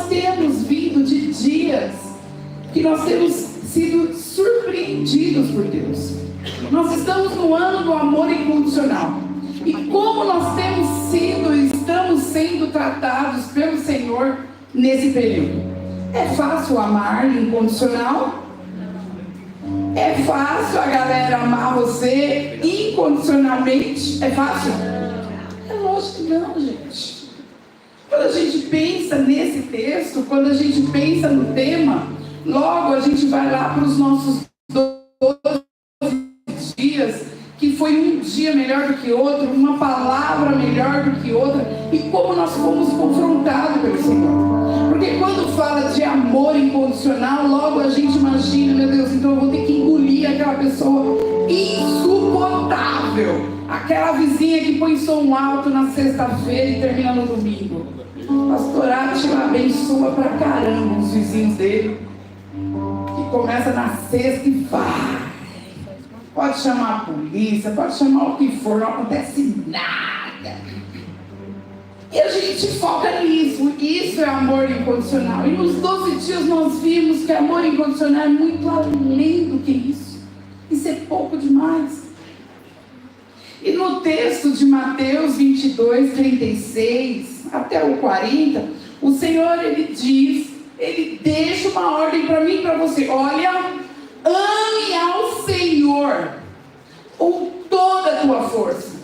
nós temos vindo de dias que nós temos sido surpreendidos por Deus. Nós estamos no ano do amor incondicional. E como nós temos sido e estamos sendo tratados pelo Senhor nesse período? É fácil amar incondicional? É fácil a galera amar você incondicionalmente? É fácil? É lógico que não, gente. Quando a gente pensa nesse texto, quando a gente pensa no tema, logo a gente vai lá para os nossos 12 dias, que foi um dia melhor do que outro, uma palavra melhor do que outra, e como nós fomos confrontados pelo Senhor. Porque quando fala de amor incondicional, logo a gente imagina, meu Deus, então eu vou ter que engolir aquela pessoa insuportável, aquela vizinha que põe som alto na sexta-feira e termina no domingo. Pastor Átila abençoa pra caramba os vizinhos dele, que começa na sexta e vai. Pode chamar a polícia, pode chamar o que for, não acontece nada. E a gente foca nisso. Isso é amor incondicional. E nos 12 dias nós vimos que amor incondicional é muito além do que isso. Isso é pouco demais. E no texto de Mateus 22, 36 até o 40, o Senhor, ele diz, ele deixa uma ordem para mim e para você. Olha, ame ao Senhor com toda a tua força.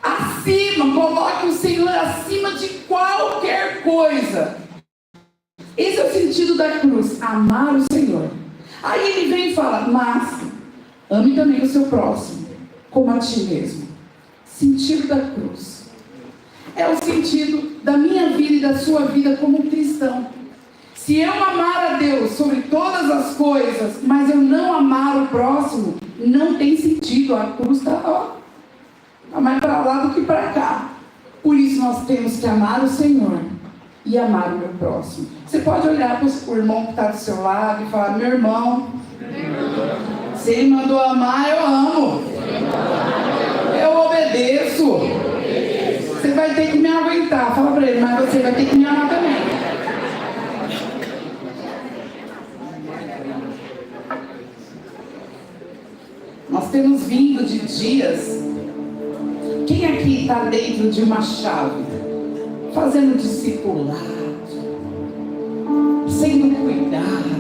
Acima, coloque o Senhor acima de qualquer coisa. Esse é o sentido da cruz, amar o Senhor. Aí ele vem e fala, mas ame também o seu próximo, como a ti mesmo. Sentido da cruz. É o sentido da minha vida e da sua vida como cristão. Se eu amar a Deus sobre todas as coisas, mas eu não amar o próximo, não tem sentido. A cruz está mais para lá do que para cá. Por isso nós temos que amar o Senhor e amar o meu próximo. Você pode olhar para o irmão que está do seu lado e falar, meu irmão, se ele mandou amar, eu amo. Eu obedeço. Você vai ter que me aguentar. Fala para ele, mas você vai ter que me amar também. Nós temos vindo de dias. Quem aqui está dentro de uma chave? Fazendo discipulado, sendo cuidado.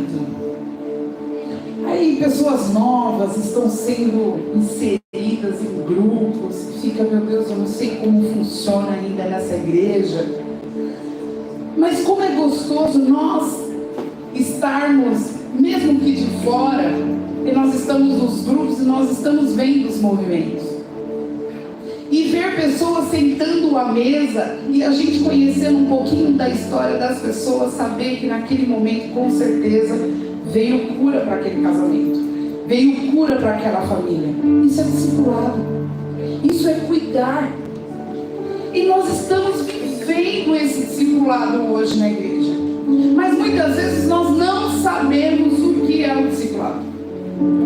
Aí pessoas novas estão sendo inseridas em grupos. Fica, meu Deus, eu não sei como funciona ainda nessa igreja. Mas como é gostoso nós estarmos, mesmo que de fora, e nós estamos nos grupos e nós estamos vendo os movimentos. E ver pessoas sentando à mesa e a gente conhecendo um pouquinho da história das pessoas, saber que naquele momento, com certeza, veio cura para aquele casamento, veio cura para aquela família. Isso é discipulado, isso é cuidar. E nós estamos vivendo esse discipulado hoje na igreja. Mas muitas vezes nós não sabemos o que é o discipulado.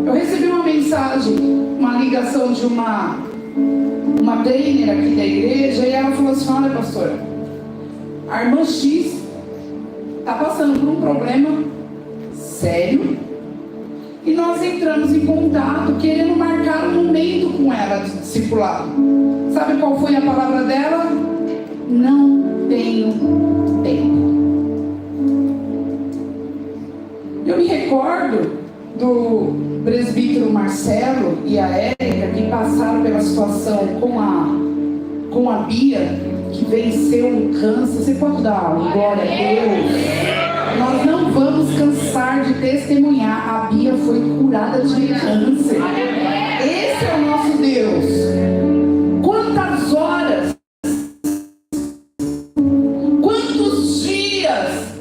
Eu recebi uma mensagem, uma ligação de uma trainer aqui da igreja, e ela falou assim, olha pastora, a irmã X está passando por um problema sério e nós entramos em contato querendo marcar um momento com ela de discipulado. Sabe qual foi a palavra dela? Não tenho tempo. Eu me recordo do presbítero Marcelo e a Érica, que passaram pela situação com a Bia, que venceu um câncer. Você pode dar uma glória a Deus? Nós não vamos cansar de testemunhar. A Bia foi curada de câncer. Esse é o nosso Deus. Quantas horas, quantos dias,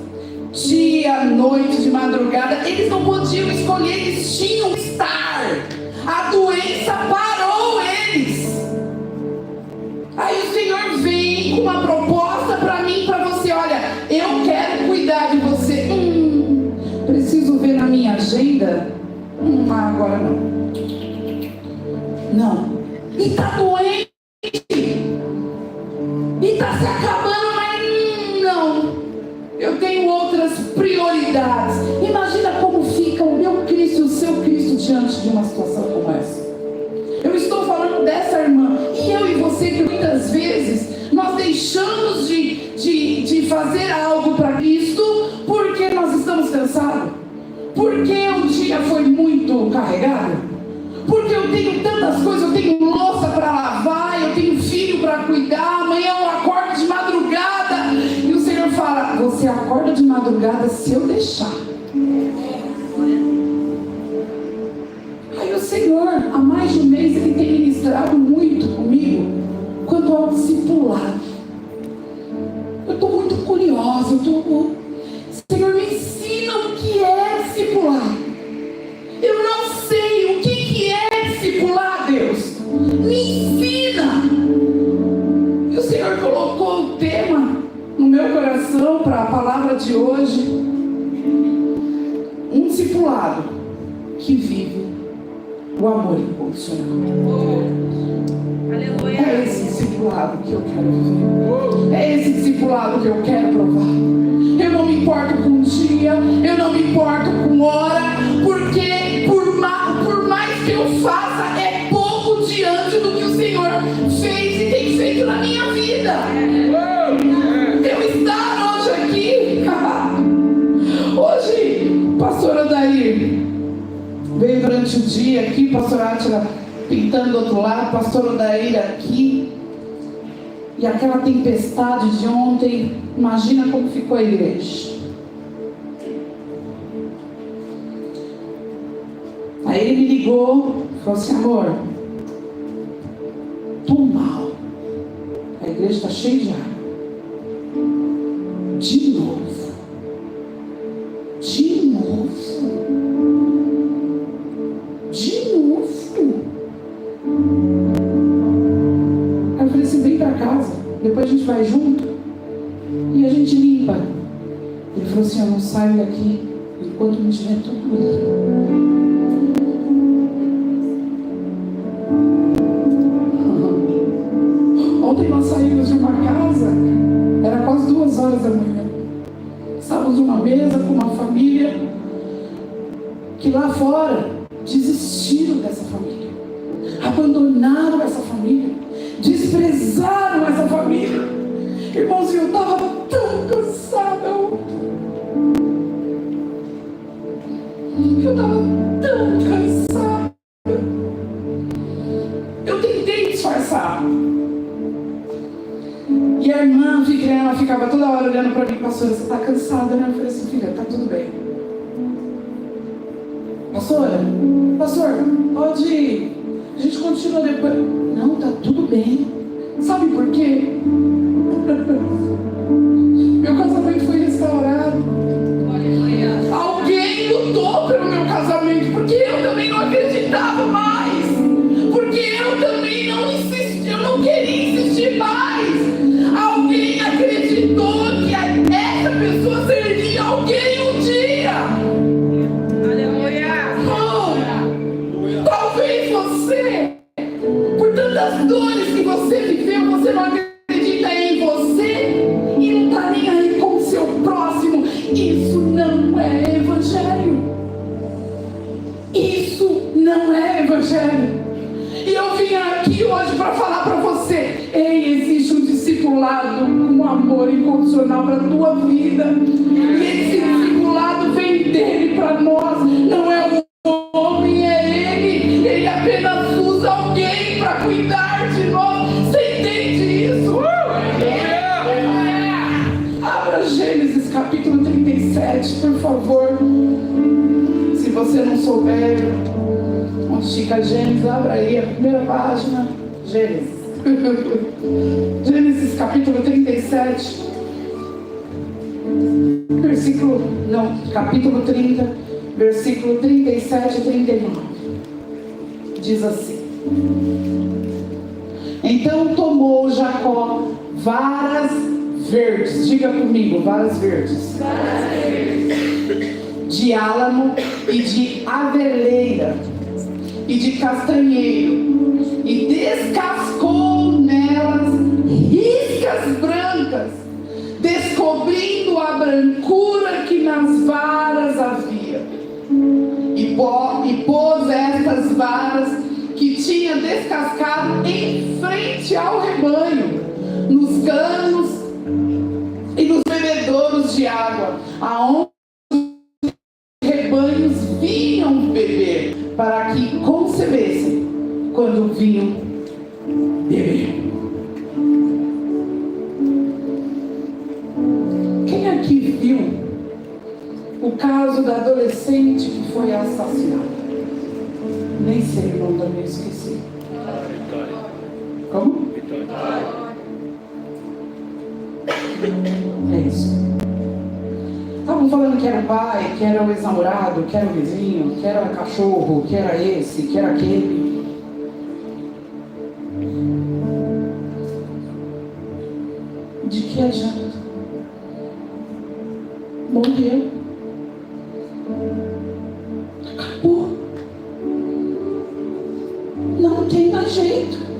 dia, noite, de madrugada, eles não podiam escolher, eles tinham que estar. A doença parou eles. Aí o Senhor vem com uma proposta para mim e para você. Olha, eu quero cuidar de você. Preciso ver na minha agenda. Agora não. Não. E está doente. E está se acabando, mas não. eu tenho outras prioridades. Imagina como fica o meu Cristo e o seu Cristo diante de uma situação como essa. Eu estou falando dessa irmã, e eu e você, que muitas vezes nós deixamos de fazer algo para Cristo porque nós estamos cansados, porque o dia foi muito carregado, porque eu tenho tantas coisas, eu tenho louça para lavar, eu tenho filho para cuidar, amanhã eu acordo de madrugada, e o Senhor fala: você acorda de madrugada se eu deixar. Aí o Senhor, há mais de um mês, Ele tem ministrado muito comigo quanto ao discipulado. Eu estou muito curiosa, Senhor, me ensina o que é discipular. Eu não sei o que é discipular, Deus. Me ensina. E o Senhor colocou o tema no meu coração para a palavra de hoje. Um discipulado que vive o amor incondicional. Aleluia. É esse discipulado que eu quero viver. É esse discipulado que eu quero provar. Eu não me importo com dia, eu não me importo com hora, porque por mais que eu faça, é pouco diante do que o Senhor fez e tem feito na minha vida. Eu estar hoje aqui, hoje, pastor Odair veio durante o dia aqui, pastor Átila pintando do outro lado, pastor Odair aqui, e aquela tempestade de ontem, imagina como ficou a igreja. Aí ele me ligou, falou assim: amor, tô mal, a igreja está cheia de água, de novo. Aí eu falei assim: vem pra casa, depois a gente vai junto e a gente limpa. Ele falou assim: eu não saio daqui enquanto não tiver tudo limpo. Ontem nós saímos de uma casa, era quase 2 horas da manhã. Estávamos numa mesa com uma família que lá fora desistiram dessa família, abandonaram essa família, desprezaram essa família. Irmãos, eu estava tão cansada. Eu estava tão cansada. Eu tentei disfarçar. E a irmã, ela ficava toda hora olhando para mim: pastora, você está cansada, né? Eu falei assim: filha, está tudo bem. Pastor, pode ir. A gente continua depois. Não, tá tudo bem. Sabe por quê? Meu casamento foi restaurado. Alguém lutou pelo meu casamento, porque eu também não acreditava mais, porque eu também não insisti, eu não queria insistir mais. Alguém acreditou que essa pessoa seria alguém um dia. Talvez você, por tantas dores que você viveu, você não acredita em você e não está nem aí com o seu próximo. Isso não é evangelho. Isso não é evangelho. E eu vim aqui hoje para falar para você: ei, existe um discipulado com amor incondicional para a tua vida. E esse discipulado vem dele para nós. Não é o homem, é ele. Ele apenas usa alguém para cuidar de nós. Você entende isso? Abra Gênesis capítulo 37, por favor. Se você não souber onde fica Gênesis, abra aí a primeira página. Gênesis. Gênesis capítulo 37, capítulo 30, versículo 37 e 39. Diz assim: então tomou Jacó varas verdes, diga comigo, varas verdes, de álamo e de aveleira e de castanheiro, e descascou nelas riscas brancas, descobrindo a branqueza descascado em frente ao rebanho, nos canos e nos bebedouros de água, aonde os rebanhos vinham beber, para que concebessem quando vinham beber. Quem aqui viu o caso da adolescente que foi assassinada? Nem sei o nome da minha, esqueci. Como? É isso. Estavam falando que era o pai, que era o ex-namorado, que era o vizinho, que era o cachorro, que era esse, que era aquele. De que adianta? Morreu. Acabou. Não tem mais jeito.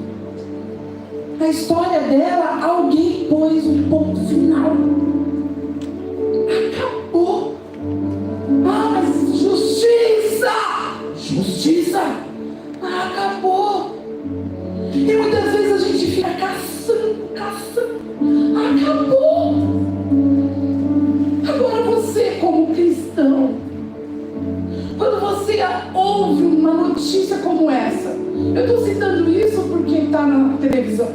A história dela, alguém pôs um ponto final. Acabou. Ah, mas justiça! Justiça! Acabou. E muitas vezes a gente fica caçando. Acabou. Agora você, como cristão, quando você ouve uma notícia como essa, eu estou citando isso porque está na televisão,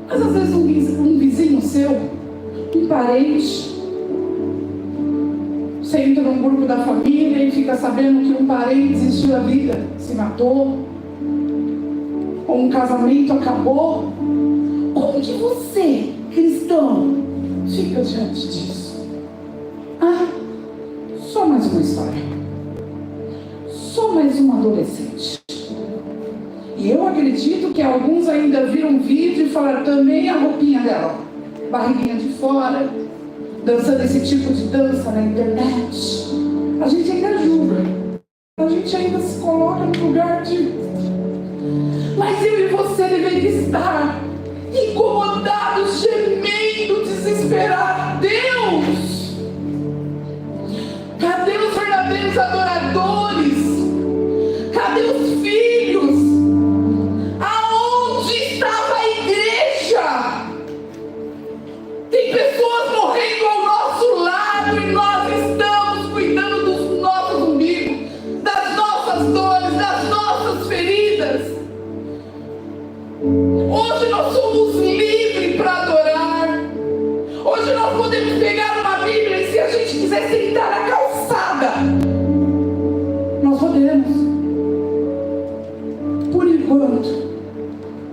mas às vezes um vizinho seu, um parente, você entra num grupo da família e fica sabendo que um parente desistiu da vida, se matou, ou um casamento acabou. Como que você, cristão, fica diante disso? Ah, só mais uma história. Só mais uma adolescente. E eu acredito que alguns ainda viram um vídeo e falaram também a roupinha dela, barriguinha de fora, dançando esse tipo de dança na internet. A gente ainda julga. A gente ainda se coloca no lugar de... Mas eu e você deveria estar incomodados, gemendo, desesperados. Deus! Cadê os verdadeiros adoradores? Cadê os filhos? Aonde estava a igreja? Tem pessoas morrendo ao nosso lado e nós estamos cuidando dos nossos umbigos, das nossas dores, das nossas feridas. Hoje nós somos livres para adorar. Hoje nós podemos pegar uma Bíblia e, se a gente quiser sentar na calçada, nós podemos. Por enquanto,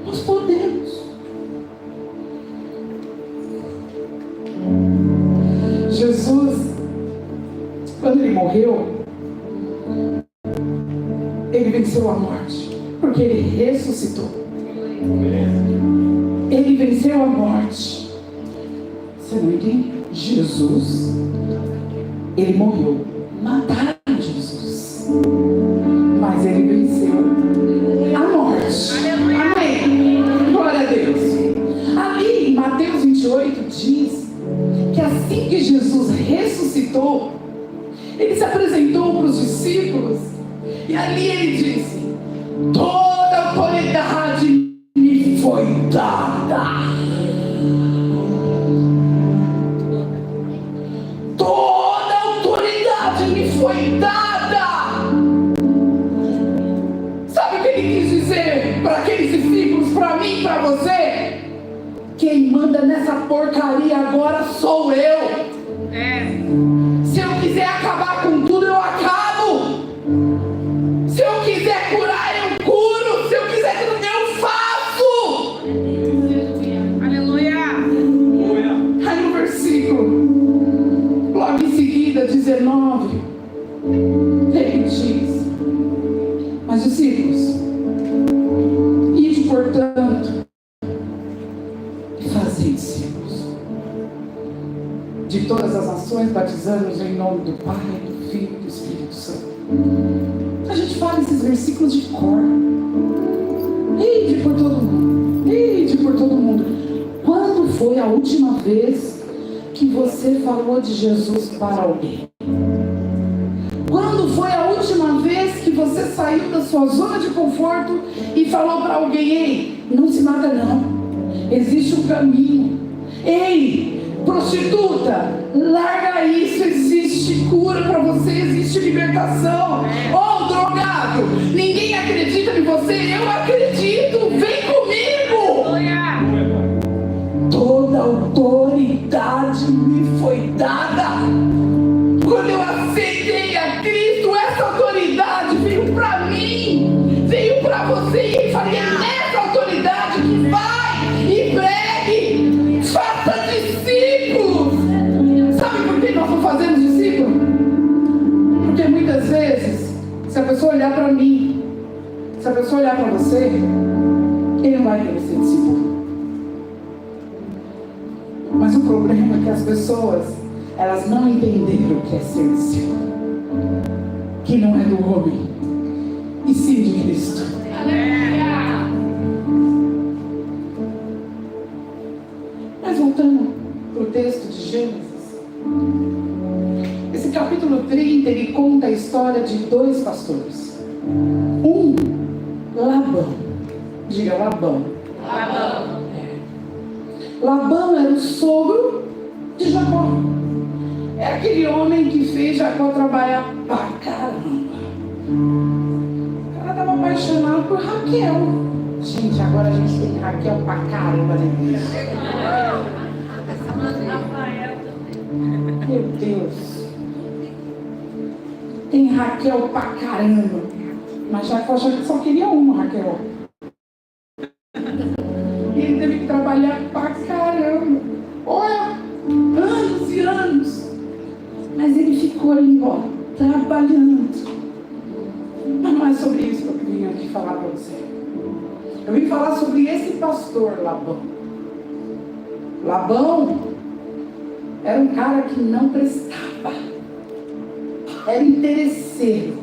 nós podemos. Jesus, quando ele morreu, ele venceu a morte, porque ele ressuscitou. Ele venceu a morte. Você não entende? Jesus, ele morreu. Mataram Jesus, mas ele venceu a morte. Amém. Glória a Deus. Ali em Mateus 28 diz que assim que Jesus ressuscitou, ele se apresentou para os discípulos e ali ele disse: toda autoridade me foi dada. Toda autoridade me foi dada. Sabe o que ele quis dizer para aqueles discípulos, para mim, para você? Quem manda nessa porcaria agora sou eu. Se eu quiser acabar com tudo, eu acabo. Se eu quiser curar, eu curo. Se eu quiser, eu faço. Aleluia. Aí no versículo, logo em seguida, 19, ele diz: mas discípulos, ide portanto e fazei discípulos de todas as nações, batizando-os em nome do Pai, do Filho e do Espírito Santo. A gente fala esses versículos de cor. Ide por todo mundo. Ide por todo mundo. Quando foi a última vez que você falou de Jesus para alguém? Quando foi a última vez que você saiu da sua zona de conforto e falou para alguém: ei, não se mata não, existe um caminho. Ei, prostituta, larga isso, existe cura para você, existe libertação. Oh, drogado, ninguém acredita em você, eu acredito, vem comigo. Toda autoridade me foi dada. Quando eu aceitei a Cristo, essa autoridade veio para mim, veio para você, e ele falei: é essa autoridade que vai e pregue, faça discípulos. Sabe por que nós não fazemos discípulos? Porque muitas vezes, se a pessoa olhar para mim, se a pessoa olhar para você, ele não vai querer ser discípulo. Mas o problema é que as pessoas, elas não entenderam o que é ser discípulo, que não é do homem, e sim de Cristo. Mas voltando para o texto de Gênesis, esse capítulo 30, ele conta a história de dois pastores. Um, Labão. Diga Labão. Labão. Labão era o sogro de Jacó. É aquele homem que fez Jacó trabalhar pra caramba. O cara estava apaixonado por Raquel. Gente, agora a gente tem Raquel pra caramba na igreja. Meu Deus. Tem Raquel pra caramba. Mas Jacó só queria uma Raquel. E ele teve que trabalhar pra caramba. Olha, anos e anos. Mas ele ficou ali, ó, trabalhando. Mas não é sobre isso que eu vim aqui falar para você. Eu vim falar sobre esse pastor Labão. Labão era um cara que não prestava. Era interesseiro.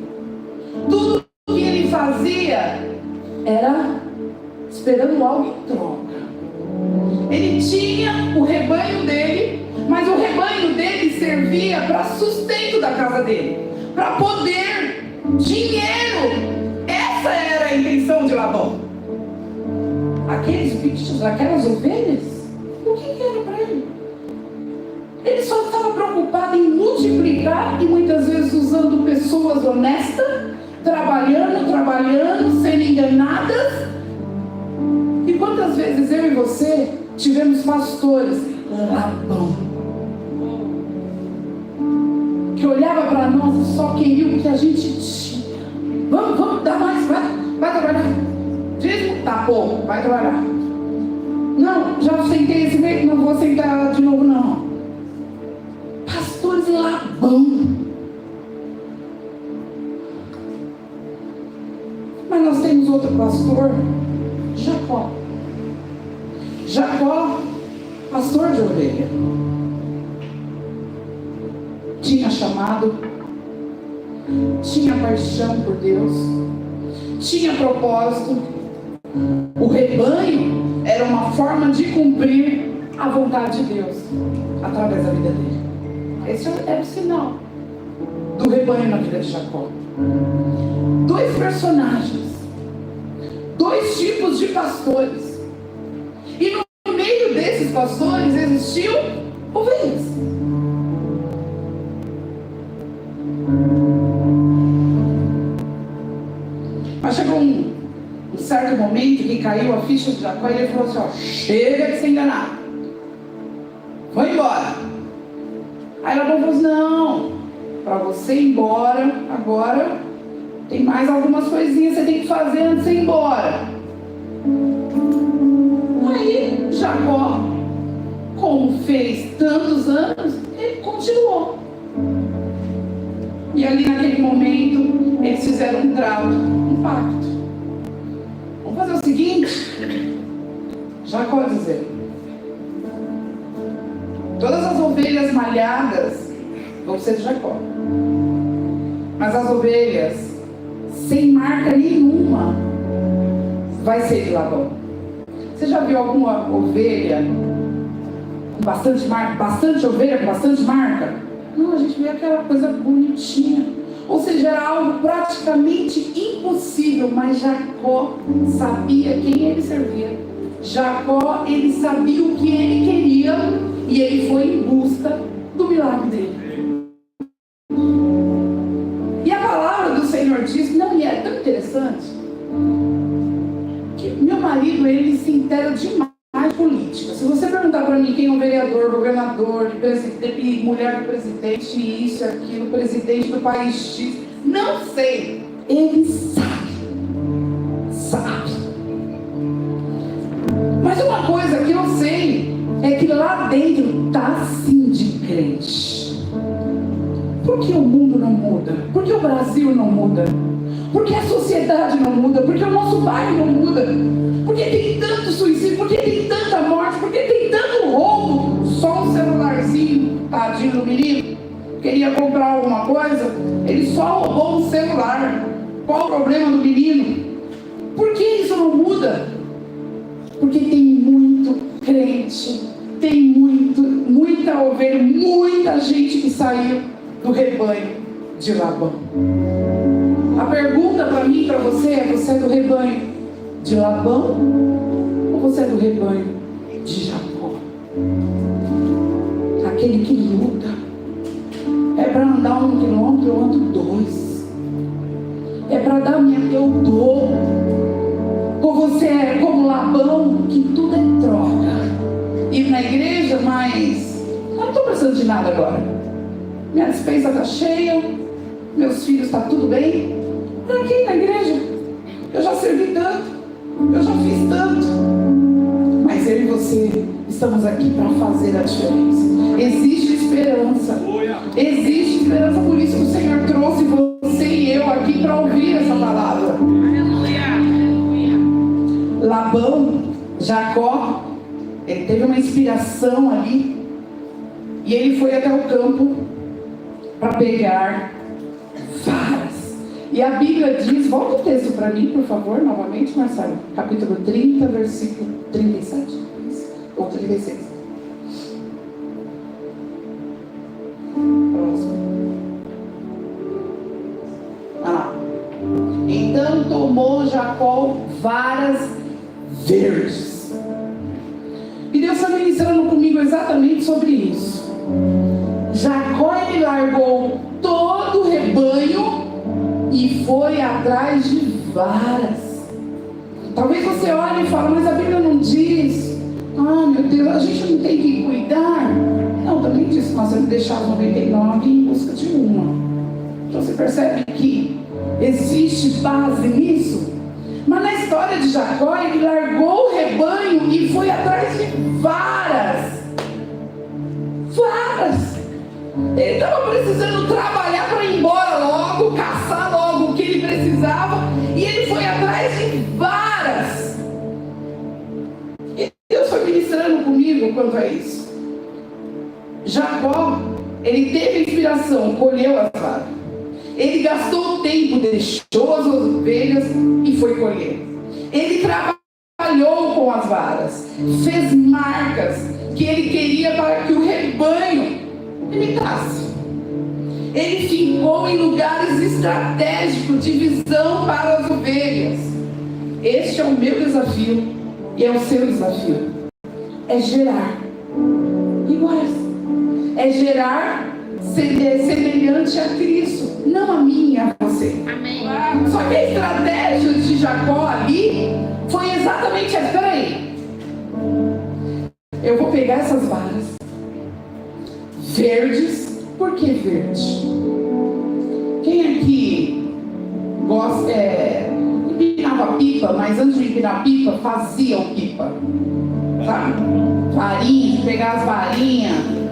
Tudo que ele fazia era esperando algo em troca. Ele tinha o rebanho dele, mas o rebanho dele servia para sustento da casa dele, para poder, dinheiro. Essa era a intenção de Labão. Aqueles bichos, aquelas ovelhas, o que era para ele? Ele só estava preocupado em multiplicar, e muitas vezes usando pessoas honestas, trabalhando, sendo enganadas. E quantas vezes eu e você tivemos pastores Labão, que olhava para nós e só queria o que a gente tinha. Vamos, dá mais, vai trabalhar. Dízimo? Tá pouco, vai trabalhar. Não, já sentei esse mês, não vou sentar de novo não. Pastores Labão. Mas nós temos outro pastor, Jacó. Jacó, pastor de ovelha, tinha chamado, tinha paixão por Deus, tinha propósito. O rebanho era uma forma de cumprir a vontade de Deus através da vida dele. Esse era o sinal do rebanho na vida de Jacó. Dois personagens, dois tipos de pastores, e no meio desses pastores existiam ovelhas. Mas chegou um certo momento que caiu a ficha de Jacó e ele falou assim: ó, chega de se enganar, vai embora. Aí Labão falou assim: não, para você ir embora agora tem mais algumas coisinhas que você tem que fazer antes de ir embora. Aí Jacó, como fez tantos anos, ele continuou. E ali naquele momento eles fizeram um trato, um pacto. Vamos fazer o seguinte, Jacó dizer: todas as ovelhas malhadas vão ser de Jacó, mas as ovelhas sem marca nenhuma vai ser de Labão. Você já viu alguma ovelha com bastante marca? Bastante ovelha com bastante marca? Não, a gente vê aquela coisa bonitinha. Ou seja, era algo praticamente impossível, mas Jacó sabia quem ele servia. Jacó, ele sabia o que ele queria e ele foi em busca do milagre dele. E a palavra do Senhor diz, não, e é tão interessante, que meu marido, ele se inteira demais de política. Se você perguntar para mim quem é um vereador, governador, presidente, mulher do presidente, isso, aquilo, presidente do país X, não sei. Ele sabe. Mas uma coisa que eu sei é que lá dentro está assim de crente. Por que o mundo não muda? Por que o Brasil não muda? Por que a sociedade não muda? Por que o nosso bairro não muda? Por que tem tanto suicídio? Por que tem tanta morte? Por que tem tanto roubo? Só um celularzinho, tadinho do menino, queria comprar alguma coisa, ele só roubou um celular. Qual o problema do menino? Por que isso não muda? Porque tem muito crente, tem muita ovelha, muita gente que saiu do rebanho de Labão. A pergunta para mim e para você é: você é do rebanho de Labão ou você é do rebanho de Jacó? Aquele que luta. É para andar 1 quilômetro, eu ando 2. É para dar minha, eu dou. Ou você é como Labão, que tudo é troca. Ir na igreja, mas eu não estou precisando de nada agora. Minha despensa está cheia, meus filhos estão tudo bem. Para que ir na igreja? Eu já servi tanto, eu já fiz tanto. Mas eu e você estamos aqui para fazer a diferença. Existe esperança. Existe esperança, por isso que o Senhor trouxe você e eu aqui para ouvir essa palavra. Labão, Jacó, ele teve uma inspiração ali e ele foi até o campo para pegar varas. E a Bíblia diz, volta o texto para mim, por favor, novamente, Marcelo, capítulo 30, versículo 37 ou 36. Próximo. Então tomou Jacó varas verdes. E Deus está ministrando comigo exatamente sobre isso. Jacó, ele largou todo o rebanho e foi atrás de varas. Talvez você olhe e fale, mas a Bíblia não diz. Ah, meu Deus, a gente não tem que cuidar. Não, também diz que nós temos que deixar as 99 em busca de uma. Então você percebe que existe base nisso. Mas na história de Jacó, ele largou o rebanho e foi atrás de varas. Varas. Ele estava precisando trabalhar para ir embora logo, caçar logo o que ele precisava. E ele foi atrás de varas. E Deus foi ministrando comigo quanto a isso. Jacó, ele teve inspiração, colheu as varas. Ele gastou o tempo, deixou as ovelhas e foi colher. Ele trabalhou com as varas, fez marcas que ele queria para que o rebanho imitasse. Ele ficou em lugares estratégicos de visão para as ovelhas. Este é o meu desafio e é o seu desafio. É gerar iguais. É gerar semelhante a Cristo, não a mim e a você. Amém. Só que a estratégia de Jacó ali foi exatamente essa. Peraí, eu vou pegar essas varas verdes. Por que verde? Quem aqui gosta, empinava pipa, mas antes de empinar pipa, fazia o pipa, sabe? Varinha, pegar as varinhas.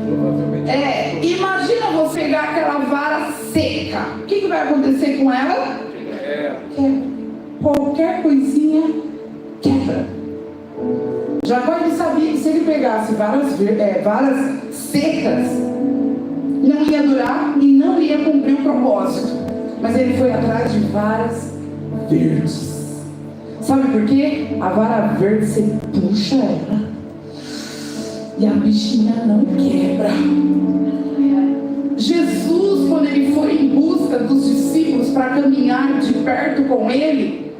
Imagina você pegar aquela vara seca. O que vai acontecer com ela? Quebra. Qualquer coisinha quebra. Jacó, ele sabia que se ele pegasse varas secas, não ia durar e não ia cumprir o propósito. Mas ele foi atrás de varas verdes. Sabe por quê? A vara verde, você puxa ela e a bichinha não quebra. Jesus, quando ele foi em busca dos discípulos, para caminhar de perto com Ele,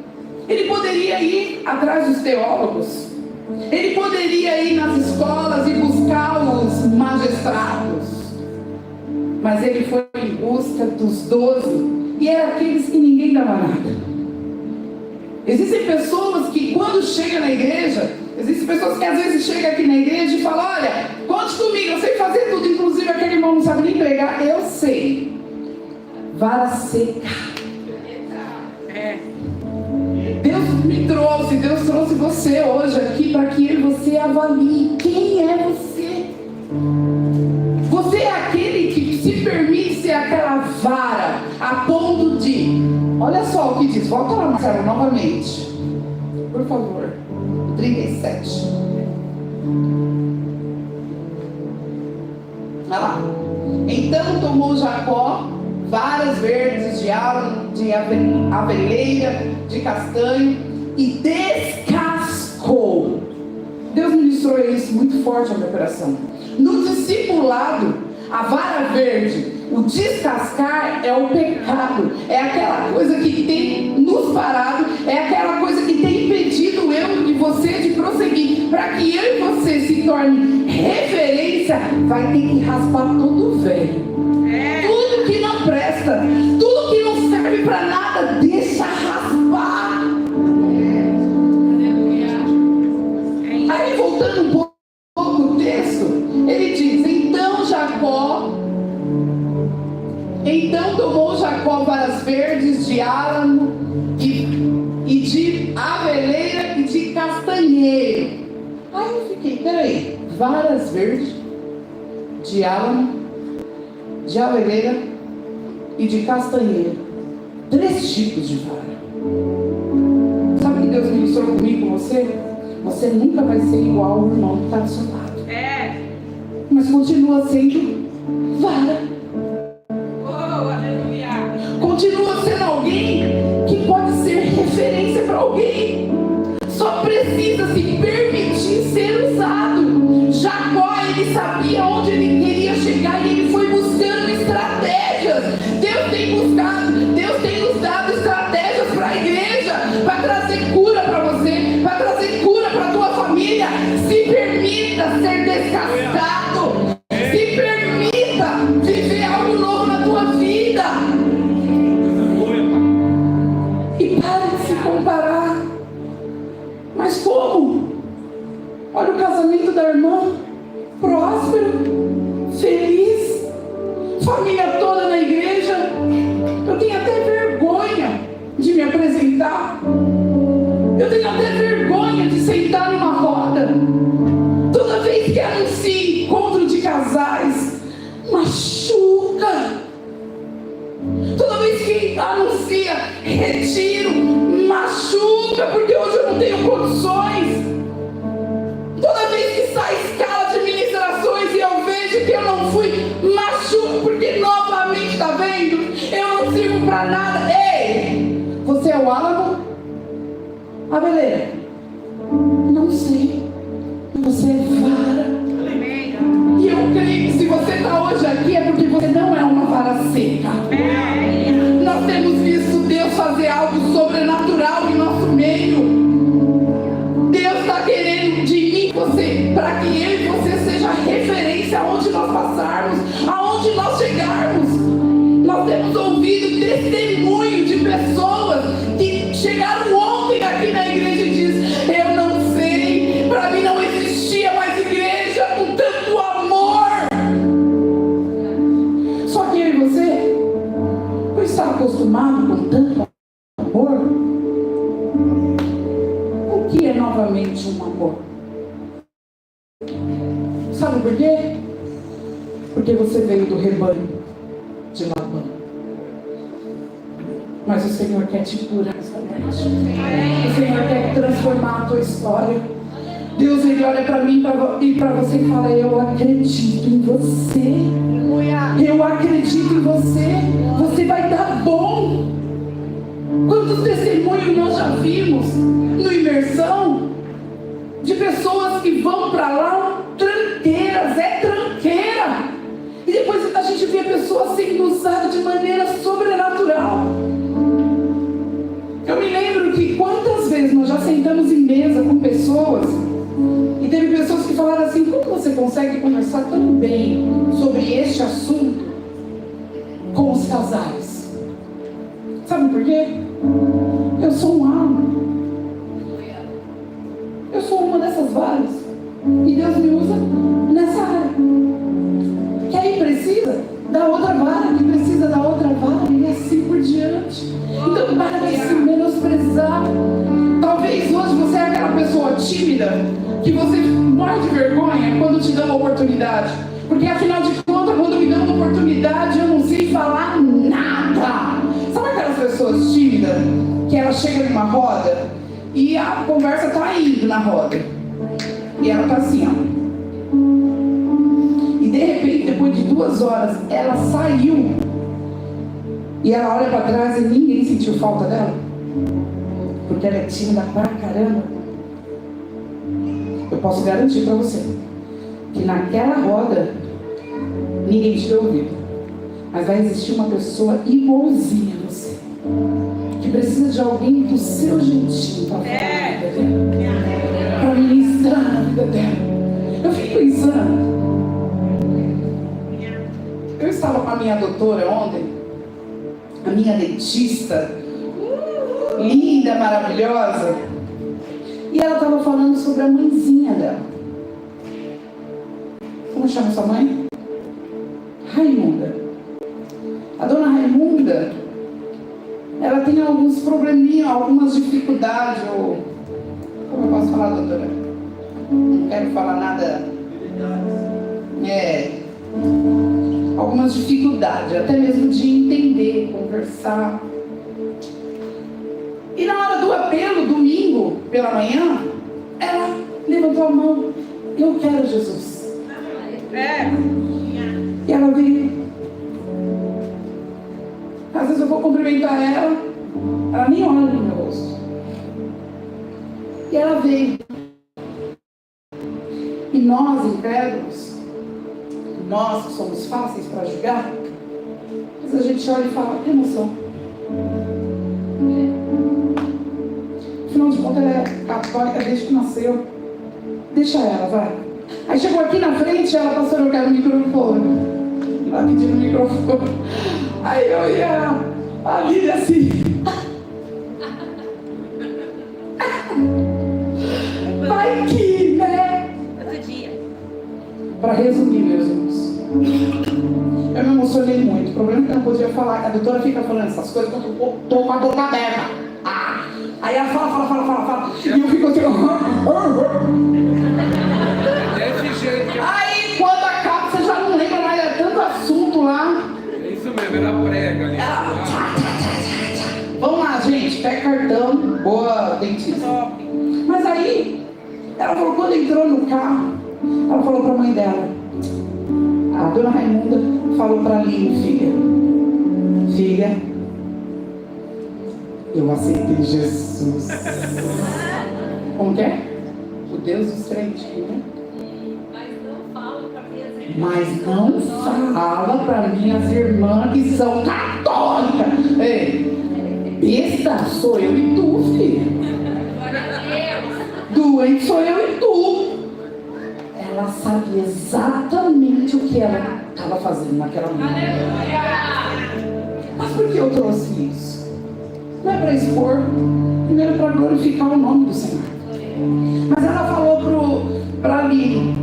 Ele poderia ir atrás dos teólogos, Ele poderia ir nas escolas e buscar os magistrados, mas Ele foi em busca dos 12, e eram aqueles que ninguém dava nada. Existem pessoas que quando chegam na igreja, existem pessoas que às vezes chegam aqui na igreja e falam: olha, conte comigo, eu sei fazer tudo, inclusive aquele irmão não sabe nem pregar, eu sei. Vara seca. Deus trouxe você hoje aqui para que você avalie quem é você. Você é aquele que se permite ser aquela vara a ponto de, olha só o que diz, volta lá, Marcelo, novamente, por favor, 37. Olha lá. Então tomou Jacó varas verdes de aveleira, de castanho, e descascou. Deus ministrou isso muito forte na minha coração. No discipulado, a vara verde, o descascar é o pecado, é aquela coisa que tem nos parado, é aquela coisa que tem impedido eu e você de prosseguir. Para que eu e você se torne referência, vai ter que raspar tudo velho, tudo que não presta, tudo que não serve para nada, deixa raspar. Aí voltando um pouco no texto, ele diz: então tomou Jacó varas verdes de álamo e de aveleira e de castanheiro. Aí eu fiquei, peraí, varas verdes de álamo, de aveleira e de castanheiro, 3 tipos de vara. Sabe o que Deus ministrou comigo com você? Você nunca vai ser igual ao irmão que está do seu lado. Mas continua sendo vara. Continua sendo alguém que pode ser referência para alguém. Só precisa se permitir ser usado. Jacó, ele sabia onde ele queria chegar e ele foi buscando estratégias. Deus tem nos dado estratégias para a igreja, para trazer cura para você, para trazer cura para a tua família. Se permita ser descascado. Se permita viver algo novo na tua vida. E pare de se comparar. Mas como? Olha o casamento da irmã, próspero, feliz, família toda na igreja. Eu tenho até vergonha de me apresentar. Eu tenho até vergonha de sentar numa roda. Toda vez que anuncia encontro de casais, machuca. Toda vez que anuncia retiro, machuca, porque hoje eu não tenho condições. Toda vez que sai escala de ministrações e eu vejo que eu não fui, machuca, porque novamente, tá vendo? Eu não sirvo para nada. Ei, você é o álamo? Aveleira? Não sei. Você é vara. E eu creio que se você está hoje aqui é porque você não é uma vara seca. Nós temos visto Deus fazer algo sobrenatural em nosso meio. Deus está querendo de mim e você, para que eu e você seja referência aonde nós passarmos, aonde nós chegarmos. Nós temos ouvido testemunho de pessoas que chegaram ontem aqui na igreja e diz: eu não sei, para mim não existia mais igreja com tanto amor. Só que eu e você não está acostumado com tanto amor. O que é novamente um amor? Sabe por quê? Porque você veio do rebanho de Labão. Mas o Senhor quer te curar essa noite. O Senhor quer transformar a tua história. Deus, Ele olha para mim e para você e fala: eu acredito em você. Eu acredito em você. Você vai dar bom. Quantos testemunhos nós já vimos no Imersão de pessoas que vão para lá tranqueiras, tranqueira. E depois a gente vê a pessoa sendo usada de maneira sobrenatural. consegue conversar tão bem sobre este assunto com os casais. Sabe por quê? Eu sou um alma. Eu sou uma dessas várias. E Deus me usa nessa área. Que aí precisa da outra vara, que precisa da outra vara, e assim por diante. Então para de se menosprezar. Talvez hoje você é aquela pessoa tímida que você morre de vergonha quando te dão uma oportunidade. Porque afinal de contas, quando me dão uma oportunidade, eu não sei falar nada. Sabe aquelas pessoas tímidas que ela chega numa roda e a conversa está indo na roda? E ela está assim, ó. E de repente, depois de 2 horas, ela saiu. E ela olha para trás e ninguém sentiu falta dela. Porque ela é tímida pra caramba. Eu posso garantir para você que naquela roda ninguém te deu ouvido. Mas vai existir uma pessoa igualzinha a você, que precisa de alguém do seu jeitinho para falar na vida dela, para ministrar na vida dela. Eu fico pensando. Eu estava com a minha doutora ontem, a minha dentista, linda, maravilhosa, e ela estava falando sobre a mãezinha dela. Como chama sua mãe? Raimunda. A dona Raimunda, ela tem alguns probleminhas, algumas dificuldades, ou... Como eu posso falar, doutora? Não quero falar nada. Algumas dificuldades, até mesmo de entender, conversar. E na hora do apelo, domingo, pela manhã, ela levantou a mão. Eu quero Jesus. E ela veio. Às vezes eu vou cumprimentar ela nem olha no meu rosto. E ela veio. E nós, incrédulos, nós que somos fáceis para julgar, às vezes a gente olha e fala, que emoção. Afinal de contas, ela é católica desde que nasceu. Deixa ela, vai. Aí chegou aqui na frente, ela, pastor, eu quero o microfone. Ela pediu o microfone. Aí eu ia ali assim. Vai que, né? Outro dia. Para resumir, meus irmãos, eu me emocionei muito. O problema é que eu não podia falar. A doutora fica falando essas coisas quando eu tô com a boca aberta. Aí ela fala. E eu fico assim. Aí quando acaba, você já não lembra mais, é tanto assunto lá. É isso mesmo, era prega ali. Vamos lá, gente, pega cartão, boa dentista. Mas aí, ela falou, quando entrou no carro, ela falou para a mãe dela, a dona Raimunda falou para a Aline, filha, eu aceitei Jesus. Como que é? O Deus dos crentes, né? Mas não fala para minhas irmãs que são católicas. Ei, besta sou eu e tu, filha. Doente sou eu e tu. Ela sabe exatamente o que ela estava fazendo naquela manhã. Mas por que eu trouxe isso? Não é para expor, primeiro para glorificar o nome do Senhor. Mas ela falou para Aline,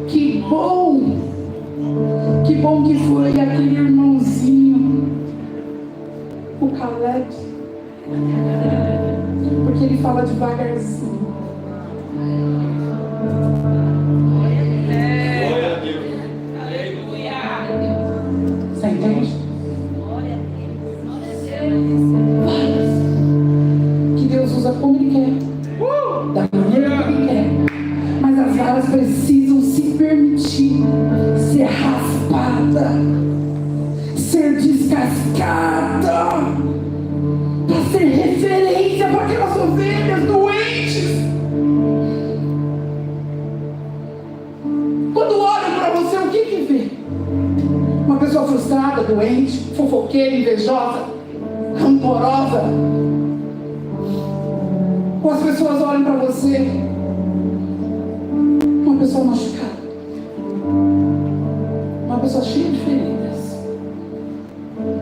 que bom que foi aquele irmãozinho, o Caleb, porque ele fala devagarzinho. Você entende? Que Deus usa como Ele quer, da maneira que Ele quer. Mas as varas precisam se permitir ser raspada, ser descascada, para ser referência para aquelas ovelhas doentes. Quando olham para você, o que vê? Uma pessoa frustrada, doente, fofoqueira, invejosa, rancorosa. Ou as pessoas olham para você, uma pessoa machucada, Uma pessoa cheia de feridas.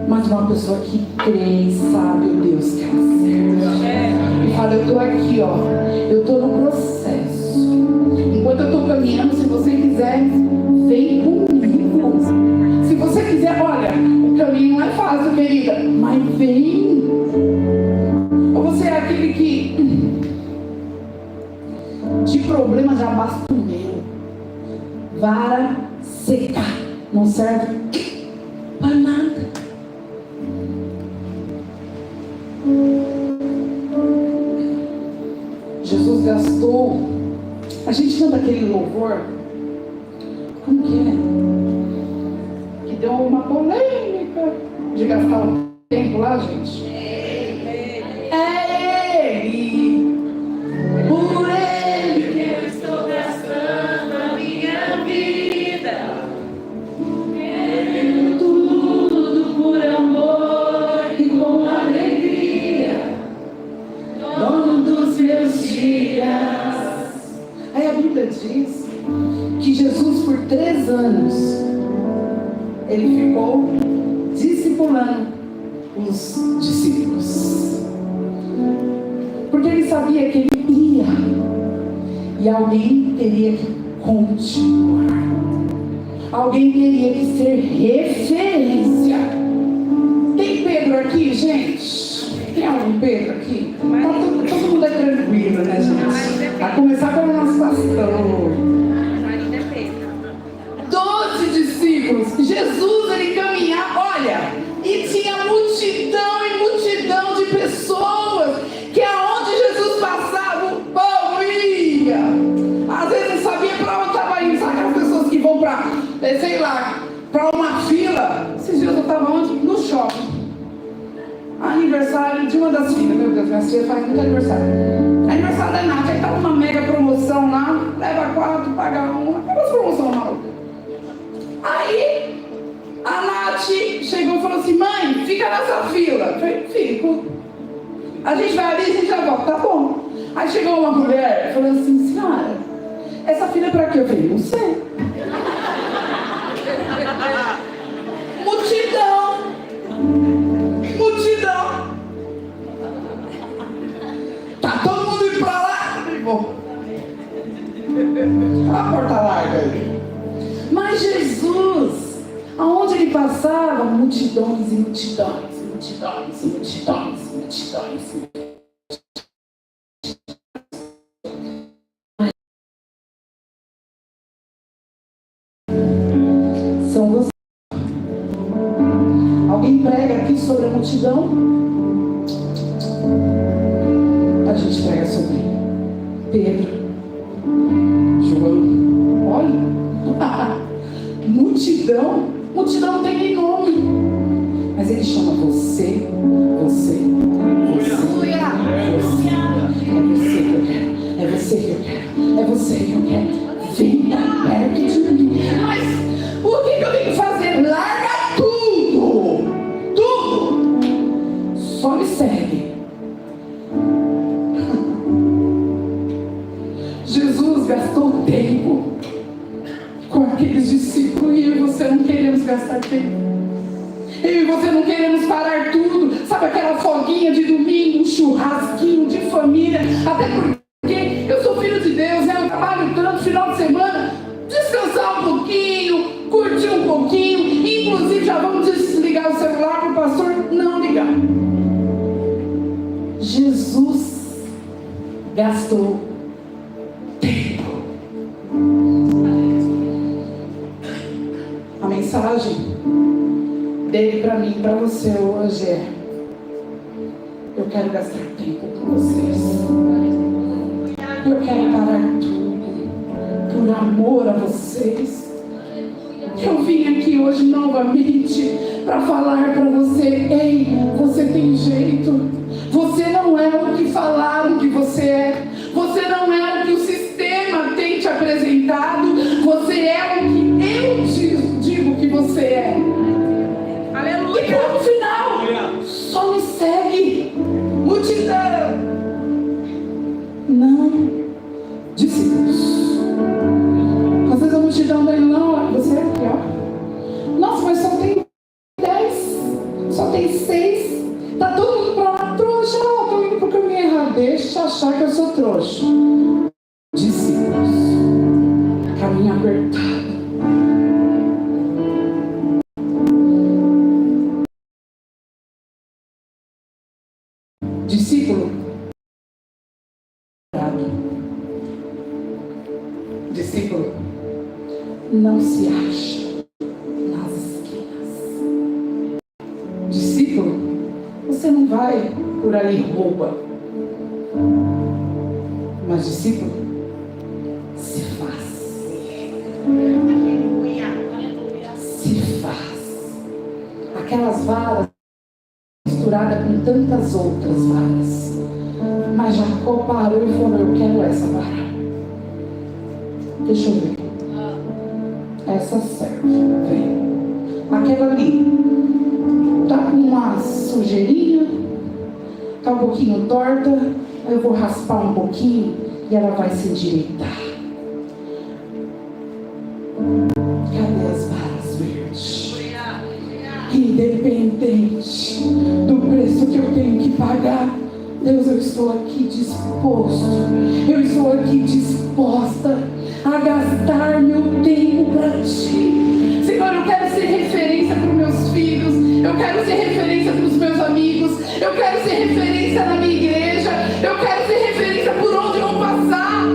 Mas uma pessoa que crê e sabe o Deus que ela serve. E fala, eu estou aqui, ó. Eu estou no processo. Enquanto eu estou caminhando, se você quiser, vem comigo. Se você quiser, olha, o caminho não é fácil, querida, mas vem. Ou você é aquele que de problema já basta o meu. Vara seca não serve para nada. Jesus gastou. A gente canta aquele louvor. Como que é? Que deu uma polêmica de gastar o tempo lá, gente. É Ele. Por Ele que eu estou gastando a minha vida. Quero tudo por amor e com alegria. Dono dos meus dias. Aí a Bíblia diz que Jesus, por 3 anos, ele ficou discipulando os discípulos. Porque ele sabia que ele ia e alguém teria que continuar. Alguém teria que ser referência. Tem Pedro aqui, gente? Tem algum Pedro aqui? Tá todo mundo é tranquilo, né, gente? A começar pelo nosso pastor. 12 discípulos. Jesus, ele caminhava, olha, e tinha multidão e multidão de pessoas que aonde Jesus passava, o povo ia. Às vezes não sabia para onde estava indo. Sabe aquelas pessoas que vão para, sei lá, para uma fila? Esses dias eu estava onde? No shopping. Aniversário de uma das filhas. Meu Deus, minha filha faz muito aniversário. Aniversário da Nath. Aí estava uma mega promoção lá. Leva 4, paga 1. Aquelas promoções malucas. Aí a Nath chegou e falou assim: mãe, fica nessa fila. Eu falei: fico. A gente vai ali e a gente já volta. Tá bom. Aí chegou uma mulher e falou assim: senhora, essa fila é pra quê? Eu falei: não sei. Multidão. Tá todo mundo indo pra lá? Bom. A porta larga aí. Mas Jesus, aonde ele passava, multidões e multidões, multidões e multidões, multidões. São vocês. Alguém prega aqui sobre a multidão? A gente prega sobre Pedro, João. Olha, multidão não tem nem nome, mas ele chama você. É você que eu quero. É você que eu quero. Vem perto de mim. Mas o que eu tenho que fazer? Larga tudo. Só me segue. Jesus gastou tempo com aqueles discípulos e eu e você não queremos gastar tempo. Eu e você não queremos parar tudo. Sabe aquela folguinha de domingo, um churrasquinho de família? Até porque eu sou filho de Deus, né? Eu trabalho tanto, final de semana, descansar um pouquinho, curtir um pouquinho. Inclusive já vamos desligar o celular para o pastor não ligar. Jesus gastou tempo. A mensagem dele para mim, para você hoje é: eu quero gastar tempo com vocês. Eu quero parar tudo por amor a vocês. Eu vim aqui hoje novamente para falar para você: ei, você tem jeito. Você não é o que falaram que você é. Você não é o que o sistema tem te apresentado. Você é o que eu te digo que você é. Aleluia. E ponto final. Só me segue. Multidão. Não. Discípulos. Às vezes a multidão vem lá, deixa achar que eu sou trouxa. Discípulos. Caminho apertado. Discípulo. Discípulo. Não se acha nas esquinas. Discípulo. Você não vai por aí rouba. Mas discípulo se faz. Se faz. Aquelas varas misturadas com tantas outras varas. Mas Jacó parou e falou: eu quero essa vara. Deixa eu ver. Essa serve. Vem. Aquela ali tá com uma sujeirinha, tá um pouquinho torta. Eu vou raspar um pouquinho e ela vai se endireitar. Cadê as varas verdes? Independente do preço que eu tenho que pagar, Deus, eu estou aqui disposto. Eu estou aqui disposta a gastar meu tempo para Ti. Senhor, eu quero ser referência para os meus filhos. Eu quero ser referência para os meus amigos. Eu quero ser referência na minha igreja. Eu quero ser referência por onde eu vou passar.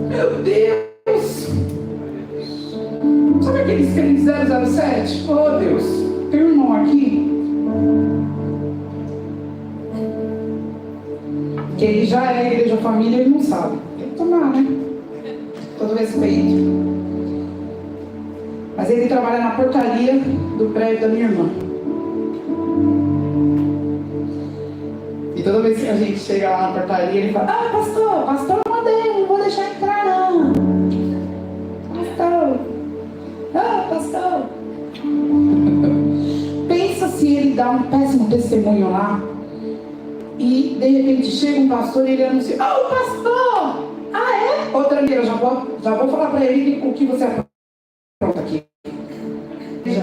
Meu Deus. Sabe aqueles crentes 007? Oh Deus, tem um irmão aqui que ele já é igreja família, ele não sabe. Tem que tomar, né? Todo respeito. Mas ele trabalha na portaria do prédio da minha irmã. E toda vez que a gente chega lá na portaria, ele fala: ah, pastor, não vou deixar entrar não. Pastor. Pensa se ele dá um péssimo testemunho lá e de repente chega um pastor e ele anuncia: oh, pastor! Ah, é? Outra amiga, já vou falar para ele o que você apronta aqui. Veja,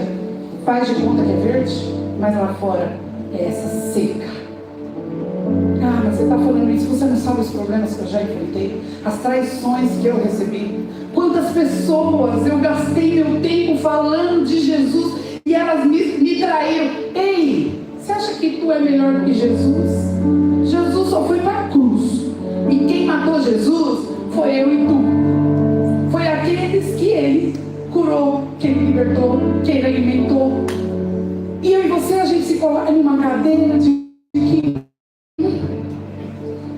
faz de conta que é verde, mas lá fora é essa seca. Ah, mas você está falando isso, você não sabe os problemas que eu já enfrentei, as traições que eu recebi. Quantas pessoas eu gastei meu tempo falando de Jesus e elas me traíram. Ei, você acha que tu é melhor do que Jesus? Jesus só foi para a cruz. E quem matou Jesus foi eu e tu. Foi aqueles que Ele curou, que Ele libertou, que Ele alimentou. E eu e você, a gente se coloca em uma cadeira de que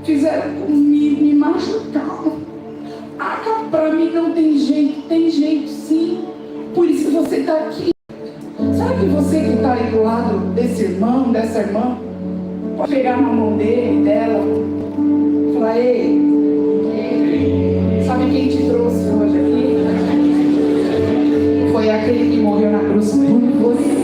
fizeram comigo, me machucaram. Ah, pra mim não tem jeito sim. Por isso que você está aqui. Sabe que você que está aí do lado desse irmão, dessa irmã, pode pegar na mão dele, dela, e falar: ei, sabe quem te trouxe hoje aqui? Foi aquele que morreu na cruz por você.